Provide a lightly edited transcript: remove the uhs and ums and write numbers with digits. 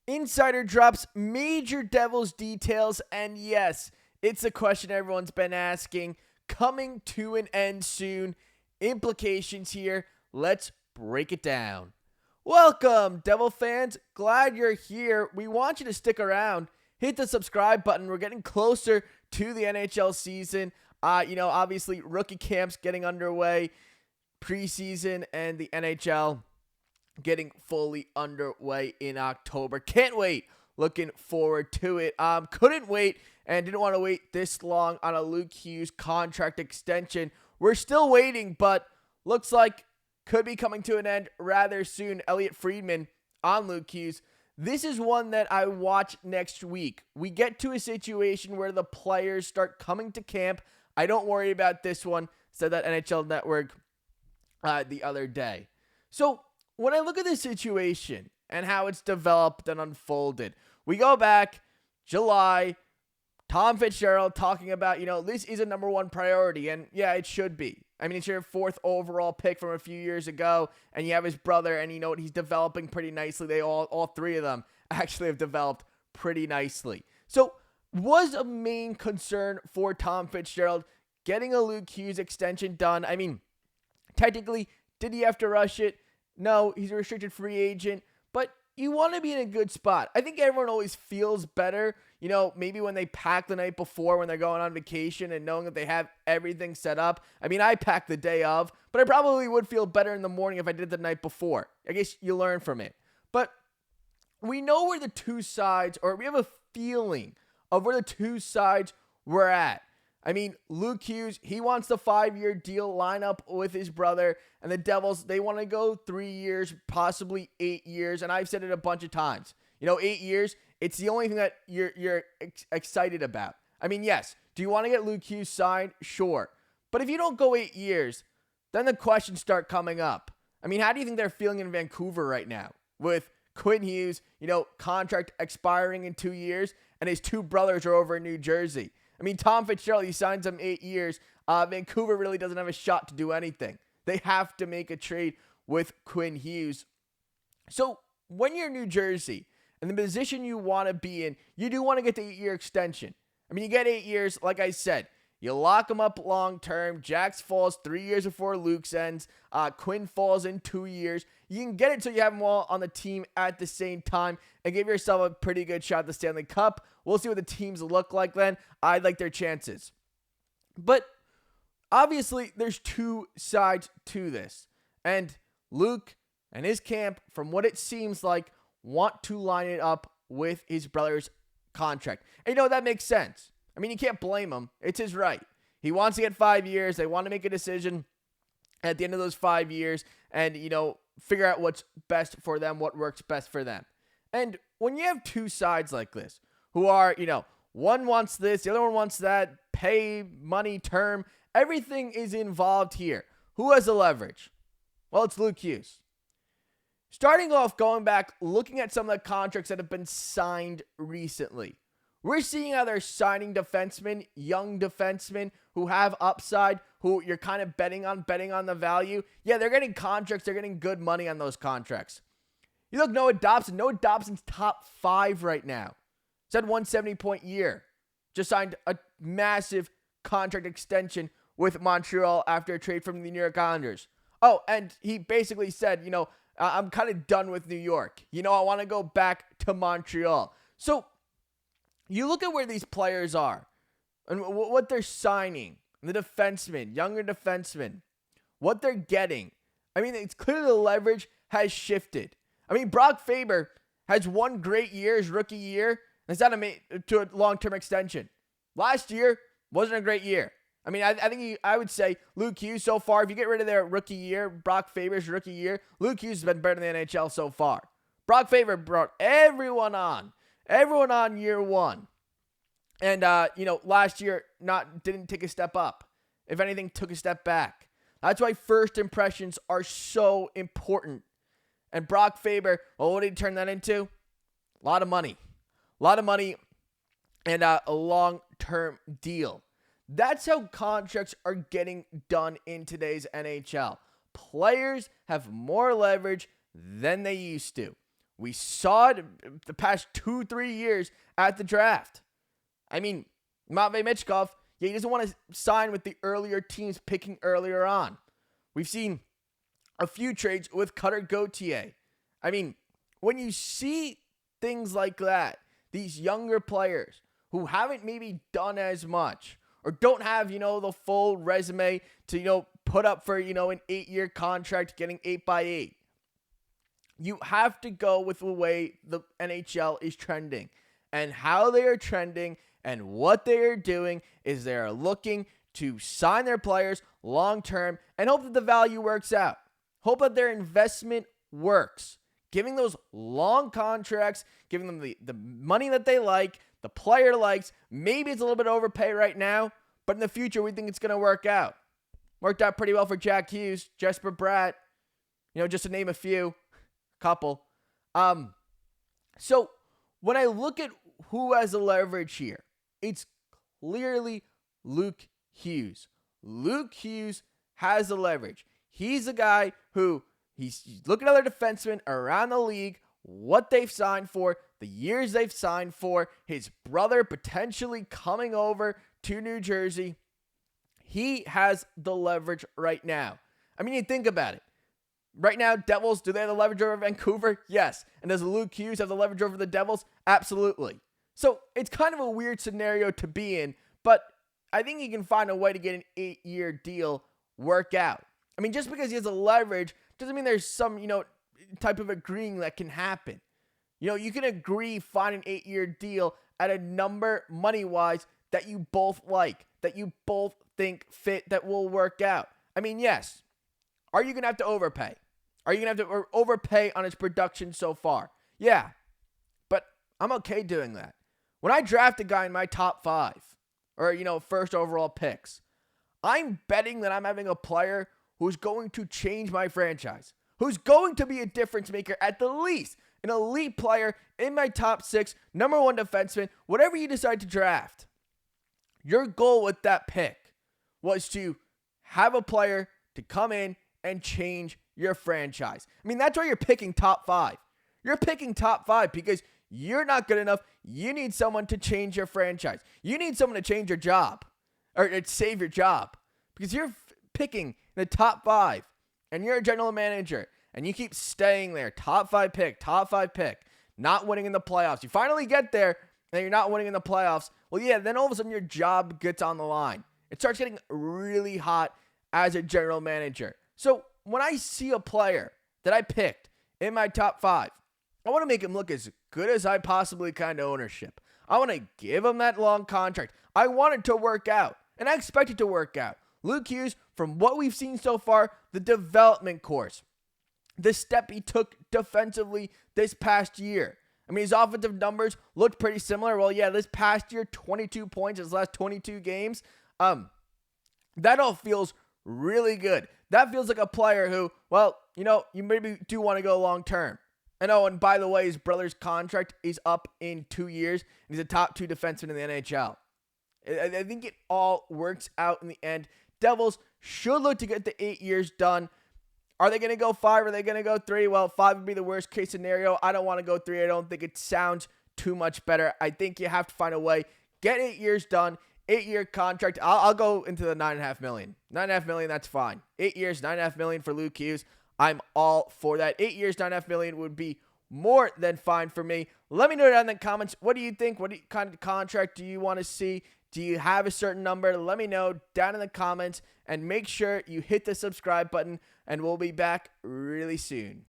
Insider drops major Devils details, and yes, it's a question everyone's been asking. Coming to an end soon. Implications here. Let's break it down. Welcome, Devil fans. Glad you're here. We want you to stick around. Hit the subscribe button. We're getting closer to the NHL season. Obviously, rookie camps getting underway, preseason, and the NHL getting fully underway in October. Can't wait. Looking forward to it. Couldn't wait and didn't want to wait this long on a Luke Hughes contract extension. We're still waiting, but looks like could be coming to an end rather soon. Elliotte Friedman on Luke Hughes. This is one that I watch next week. We get to a situation where the players start coming to camp. I don't worry about this one, said that NHL Network the other day. So when I look at this situation and how it's developed and unfolded, we go back July, Tom Fitzgerald talking about, this is a number one priority. And yeah, it should be. I mean, it's your fourth overall pick from a few years ago, and you have his brother, and he's developing pretty nicely. They all three of them actually have developed pretty nicely. So was a main concern for Tom Fitzgerald getting a Luke Hughes extension done. I mean, technically, did he have to rush it? No, he's a restricted free agent, but you want to be in a good spot. I think everyone always feels better, maybe when they pack the night before when they're going on vacation and knowing that they have everything set up. I mean, I packed the day of, but I probably would feel better in the morning if I did it the night before. I guess you learn from it. But we know where the two sides, or we have a feeling of where the two sides were at. I mean, Luke Hughes, he wants the 5-year deal line up with his brother, and the Devils, they want to go 3 years, possibly 8 years, and I've said it a bunch of times. 8 years, it's the only thing that you're excited about. I mean, yes, do you want to get Luke Hughes signed? Sure. But if you don't go 8 years, then the questions start coming up. I mean, how do you think they're feeling in Vancouver right now with Quinn Hughes, contract expiring in 2 years, and his two brothers are over in New Jersey? I mean, Tom Fitzgerald, he signs him 8 years. Vancouver really doesn't have a shot to do anything. They have to make a trade with Quinn Hughes. So when you're New Jersey and the position you want to be in, you do want to get the 8-year extension. I mean, you get 8 years, like I said. You lock him up long term. Jax falls 3 years before Luke's ends. Quinn falls in 2 years. You can get it so you have them all on the team at the same time and give yourself a pretty good shot at the Stanley Cup. We'll see what the teams look like then. I like their chances. But obviously, there's two sides to this. And Luke and his camp, from what it seems like, want to line it up with his brother's contract. And that makes sense. I mean, you can't blame him. It's his right. He wants to get 5 years. They want to make a decision at the end of those 5 years and, figure out what's best for them, what works best for them. And when you have two sides like this who are, one wants this, the other one wants that, pay, money, term, everything is involved here. Who has the leverage? Well, it's Luke Hughes. Starting off, going back, looking at some of the contracts that have been signed recently. We're seeing how they're signing defensemen, young defensemen who have upside, who you're kind of betting on the value. Yeah, they're getting contracts. They're getting good money on those contracts. You look, Noah Dobson. Noah Dobson's top 5 right now. He's had 170-point year. Just signed a massive contract extension with Montreal after a trade from the New York Islanders. Oh, and he basically said, I'm kind of done with New York. I want to go back to Montreal. So you look at where these players are and what they're signing, the defensemen, younger defensemen, what they're getting. I mean, it's clear the leverage has shifted. I mean, Brock Faber has one great year, his rookie year, and it's not to a long-term extension. Last year wasn't a great year. I mean, I think I would say Luke Hughes so far, if you get rid of their rookie year, Brock Faber's rookie year, Luke Hughes has been better than the NHL so far. Brock Faber brought everyone on year one. And, last year didn't take a step up. If anything, took a step back. That's why first impressions are so important. And Brock Faber, well, what did he turn that into? A lot of money. And a long-term deal. That's how contracts are getting done in today's NHL. Players have more leverage than they used to. We saw it the past 2-3 years at the draft. I mean, Matvei Michkov, he doesn't want to sign with the earlier teams picking earlier on. We've seen a few trades with Cotter Gauthier. I mean, when you see things like that, these younger players who haven't maybe done as much or don't have, the full resume to, put up for, an 8-year contract getting 8x8. You have to go with the way the NHL is trending. And how they are trending and what they are doing is they are looking to sign their players long-term and hope that the value works out. Hope that their investment works. Giving those long contracts, giving them the money that they like, the player likes. Maybe it's a little bit overpay right now, but in the future, we think it's going to work out. Worked out pretty well for Jack Hughes, Jesper Bratt, just to name a few, couple. So when I look at who has the leverage here, it's clearly Luke Hughes. Luke Hughes has the leverage. He's a guy who he's looking at other defensemen around the league, what they've signed for, the years they've signed for, his brother potentially coming over to New Jersey. He has the leverage right now. I mean, you think about it. Right now, Devils, do they have the leverage over Vancouver? Yes. And does Luke Hughes have the leverage over the Devils? Absolutely. So it's kind of a weird scenario to be in, but I think he can find a way to get an 8-year deal work out. I mean, just because he has a leverage doesn't mean there's some, type of agreeing that can happen. You can agree, find an 8-year deal at a number money-wise that you both like, that you both think fit, that will work out. I mean, yes. Are you going to have to overpay? Are you going to have to overpay on his production so far? Yeah. But I'm okay doing that. When I draft a guy in my top 5, or, first overall picks, I'm betting that I'm having a player who's going to change my franchise, who's going to be a difference maker at the least, an elite player in my top 6, number 1 defenseman, whatever you decide to draft. Your goal with that pick was to have a player to come in and change your franchise. I mean, that's why you're picking top 5. You're picking top 5 because you're not good enough. You need someone to change your franchise. You need someone to change your job or save your job because you're picking the top 5 and you're a general manager and you keep staying there. Top 5 pick, not winning in the playoffs. You finally get there and you're not winning in the playoffs. Well, yeah, then all of a sudden your job gets on the line. It starts getting really hot as a general manager. So when I see a player that I picked in my top 5, I want to make him look as good as I possibly can to ownership. I want to give him that long contract. I want it to work out, and I expect it to work out. Luke Hughes, from what we've seen so far, the development course, the step he took defensively this past year. I mean, his offensive numbers looked pretty similar. Well, yeah, this past year, 22 points, his last 22 games. That all feels really good. That feels like a player who, you maybe do want to go long term. And by the way, his brother's contract is up in 2 years, and he's a top 2 defenseman in the NHL. I think it all works out in the end. Devils should look to get the 8 years done. Are they going to go 5? Are they going to go 3? Well, 5 would be the worst case scenario. I don't want to go 3. I don't think it sounds too much better. I think you have to find a way. Get 8 years done. 8-year contract. I'll go into the $9.5 million. $9.5 million, that's fine. 8 years, $9.5 million for Luke Hughes. I'm all for that. 8 years, $9.5 million would be more than fine for me. Let me know down in the comments. What do you think? What kind of contract do you want to see? Do you have a certain number? Let me know down in the comments. And make sure you hit the subscribe button. And we'll be back really soon.